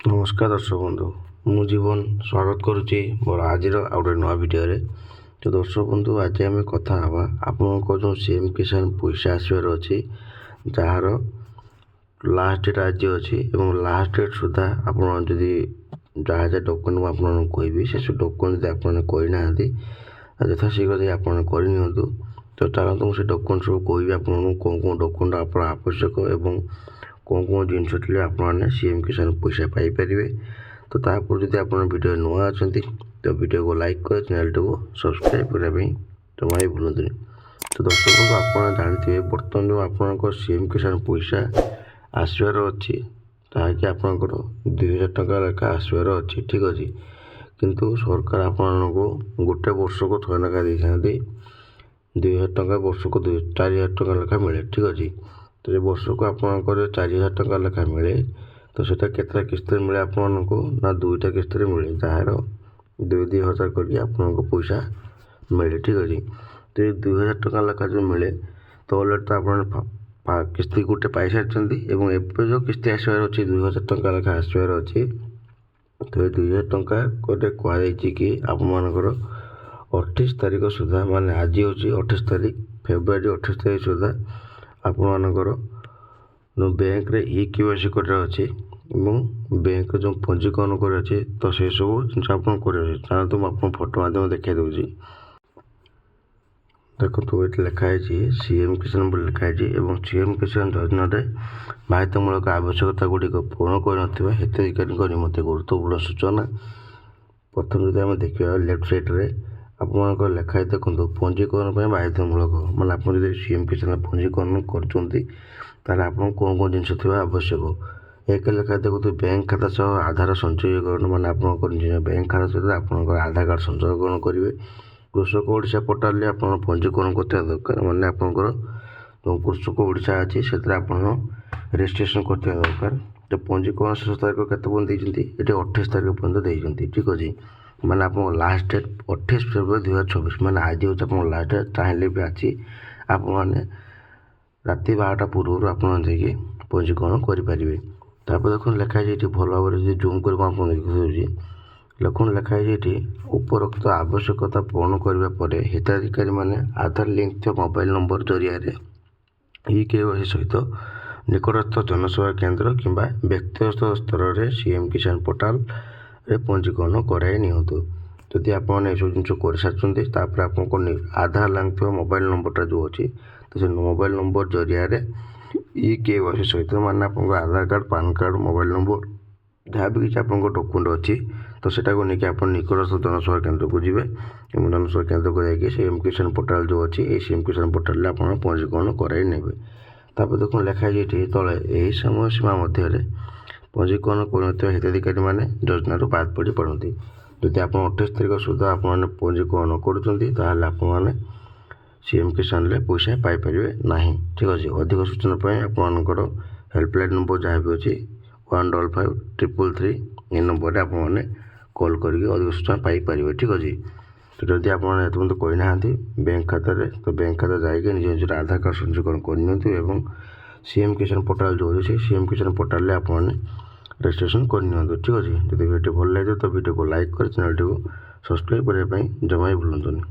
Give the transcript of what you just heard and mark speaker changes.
Speaker 1: नमस्कार दर्शक बंधु मु जीवन स्वागत करुच्ची मोर आज गोटे नुआ भिडियो तो दर्शक बंधु आज आम कथा हाँ आपको जो सीएम किसान पैसा आसबार अच्छी जार लास्ट डेट आज अच्छी लास्ट डेट सुधा आपड़ी जहाँ जहाँ डॉक्यूमेंट आपको कहबी से सब डॉक्यूमेंट आप करना यथाशीघ्र आप तो चलते मुझे डॉक्यूमेंट सब कह आपको कौन कौन डॉक्यूमेंट आप आवश्यक और कौन कौन जिनस आपने सीएम किसान पैसा पाइपर तो तापर जब आप वीडियो नुआ अच्छा तो वीडियो को लाइक कर चैनल को सब्सक्राइब करने जमा ही भूलु। तो दर्शक बंधु आप जानते हैं बर्तमान जो आप सीएम किसान पैसा आसबार अच्छी ताकि आपंकर 2000 टଙ୍କା लेखा आसबार अच्छी ठीक अच्छे किंतु सरकार आपको गोटे वर्ष को थोड़ा लेखा देते 2000 टଙ୍କା वर्ष को 4000 टଙ୍କା लेखा मिले ठीक अच्छे तो ये वर्ष को आपंकर 4000 टଙ୍କା लेखा मिले तो सेटा केतटा किस्त मिले आपको ना दुईटा किस्त मिले जार 2000 करके आपको पैसा मिले ठीक अच्छे तो ये 2000 टଙ୍କା लेखा जो मिले तो अलरेडी तो आप किस्ती गोटे पाई सारी एवं जो किस्ती आसबार अच्छे 2000 टଙ୍କା लेखा आसबार अच्छे तो ये 2000 टଙ୍କା गोटे कहुई कि आपर 28 तारीख सुधा माने आज हूँ 28 तारीख फेब्रुआरी 28 तारीख सुधा आपर जो बैंक रे केवाईसी कर अच्छे बैंक जो पंजीकरण कर अच्छे तो से सब जिन आप चाहते मुझे फोटो माध्यम देखा दूसरी देखो ये लिखाई सीएम किसान लिखाई सीएम किसान योजना बाध्यतामूलक आवश्यकता गुड़िक पूर्ण कर हिताधिकारी निम्ते गुरुत्वपूर्ण सूचना प्रथम जो आम देखा लेफ्ट साइड्रे आप लिखाई देखो पंजीकरण बाध्यतामूलक माने आप सीएम किसान पंजीकरण कर कौन कौन जिनस थी आवश्यक एक लेखा देखो बैंक खाता सह आधार संचयकरण माने आप बैंक खाता सहित आप आधार कार्ड संचयकरण करेंगे कृषक ओडिशा पोर्टाल आप पंजीकरण करते दरकार माने आपंकर जो कृषक ओडिशा अच्छी से रजिस्ट्रेशन करते दरकार तो पंजीकरण शेष तारीख के ये 28 तारीख पर्यटन देती ठीक अच्छे माने आप लास्ट डेट 28 फेब्रुआरी 2024 माने आज हूँ आप लास्ट डेट चाहिए भी अच्छी आप राति 12टा पूर्व आप पंजीकरण करेंगे तापर देख लिखाई भल भाव जूम कर देखिए लखुन लिखाई ये उपरोक्त आवश्यकता पूर्ण करने पर हिताधिकारी माने आधार लिंक मोबाइल नंबर जरिया केवाईसी सहित निकटस्थ जनसेवा केंद्र किंबा व्यक्तिगत स्तर में सीएम किसान पोर्टाल रे पंजीकरण कराई नियंतु जदि आप सब जिन कर सारी आपको आधार लिंक मोबाइल नंबरटा जो अच्छी तो से मोबाइल नंबर जरिया केवाईसी सहित माने आपको Aadhaar card PAN card mobile number जहाँ भी किसी आप डॉक्यूमेंट अच्छी तो सेटा को लेकिन आप निकटस्थ जनसेवा केंद्र को जी जनसेवा केंद्र को जाकि सीएम किसान पोर्टाल जो अच्छी ये सीएम किसान पोर्टाल आप पंजीकरण कराई ने तापर देख लिखाई तले यही समय सीमा मध्य पंजीकरण कर हिताधिकारी माने योजन बाद पड़ पड़ती जदि आप 28 तारीख सुधा आप पंजीकरण कर सीएम किसान पैसा पाइपर ना ठीक अच्छे अधिक सूचना आपर हेल्पलाइन नंबर जहाँ भी अच्छी 1553333 ये नंबर आप कॉल करके अधिक सूचना पाइपर ठीक अच्छे तो जदि आप कहना बैंक खाता तो बैंक खाता जाइए निज निजर आधार कार्ड संचयकरण करनी सीएम किसान पोर्टाल जो अच्छे सीएम किसान पोर्टाल आप रजिस्ट्रेशन करनी ठीक अच्छे जब वीडियो भल लगे तो वीडियो को लाइक कर चैनल को सब्सक्राइब करने जमा ही भूलुनी।